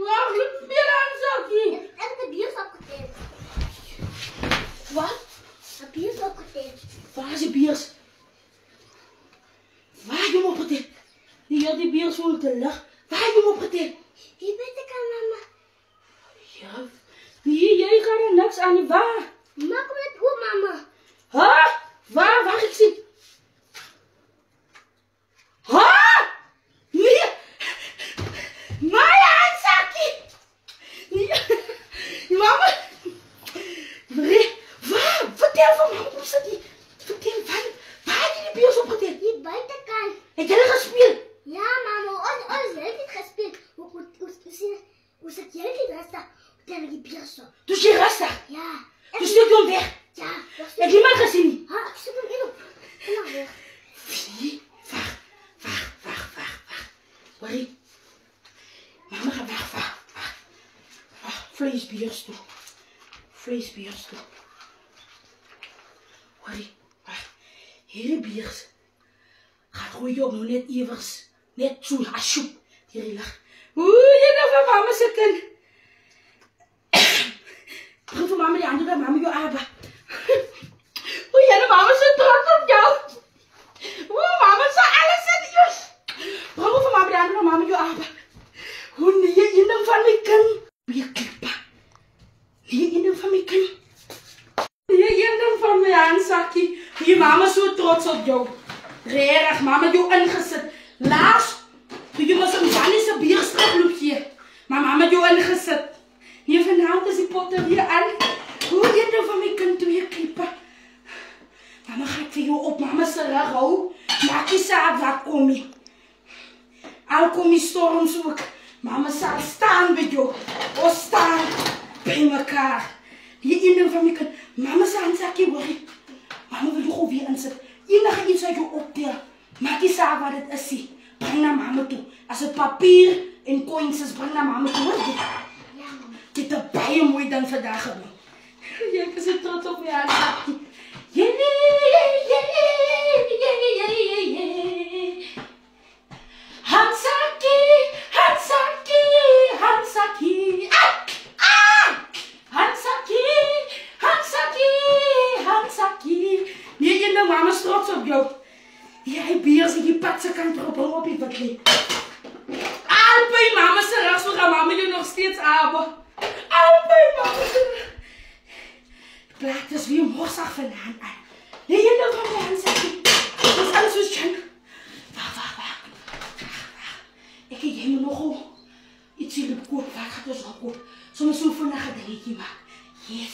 Wacht, je bier aan, Zakkie. En de bier is opgeteeld. Wat? De bier is opgeteeld. Waar is je bier? Waar heb je hem opgeteeld? Die bier is vol te lucht. Waar heb je hem opgeteeld? Wie weet ik aan, mama? Ja, nee, jij gaat er niks aan. Waar? Maak me het goed, mama. Huh? Waar ik zie? Huh? Nee! Maya, Zakkie! Nee! Mama! Waar? Vertel van mama, hoe zit die? Vertel, waar heb je die bier opgeteeld? Die buitenkant. Heb jij er gespeeld? Ja, mama. Ons heeft het gespeeld. Hoe zit jij die rest daar? Hoe tel ik die bier zo? Dus je rust daar? Ja. Dus stuk je hem weg? Ja. Heb je iemand gezien? Ha, ik zoek hem in op. Kom maar weg. Nee, wacht. Marie. Mama gaat weg, wacht. Vleesbiers toe. Marie, wacht. Hierdie biers gaat gooi je ook nog net evers. Net zo, asjoep. Hierdie lig. Oeh, je kan van mama zitten. Breng voor mama die andere, mama jou aba. Oeh, jij de mama zo trots op jou. Oeh, mama zo alles in je. Breng voor mama die andere, mama jou aba. Oeh, nee, je indem van mijn kind. Je klipa. Nee, je indem van mijn kind. Je indem van mijn aanzakkie. Je mama zo trots op jou. Rerig, mama jou ingezet. Laatst, toen je was een Janische bierstriploop hier. Maar mama jou ingezet. Hier vanavond is die potten weer aan. Hoe je indem van mijn kind toe je klipa. Mama gaat voor jou op mama se rug hou. Maak je saak wat kom je. Al kom je storms ook. Mama zal staan bij jou. O staan bij elkaar. Je indem van mijn kind. Mama zal een zakje worry. Mama wil je gewoon weer inzetten. Enige iets uit je optellen. Maak je saak wat het is. Breng naar mama toe. Als het papier en coins is, breng naar mama toe. Hoor je? Ja, mama. Dit is baie mooi dan vandaag gedaan. Jij is zo trots op je aanzakje. Hanzaki. Hanzaki. Nee, je mama is trots op jou. Jij bier zit je patse kant erop op je bakje. Alpij mama se rug, we gaan mama jou nog steeds hebben. Alpij mama se rug. De plaat is weer morsig vandaan aan. Nee, je van mijn Hanzaki. Dat is alles zo schön. Wacht. Ik kijk helemaal nog iets in de koop. Waar gaat het zo goed? Zullen we zo vandaag een dingetje maken? Yes.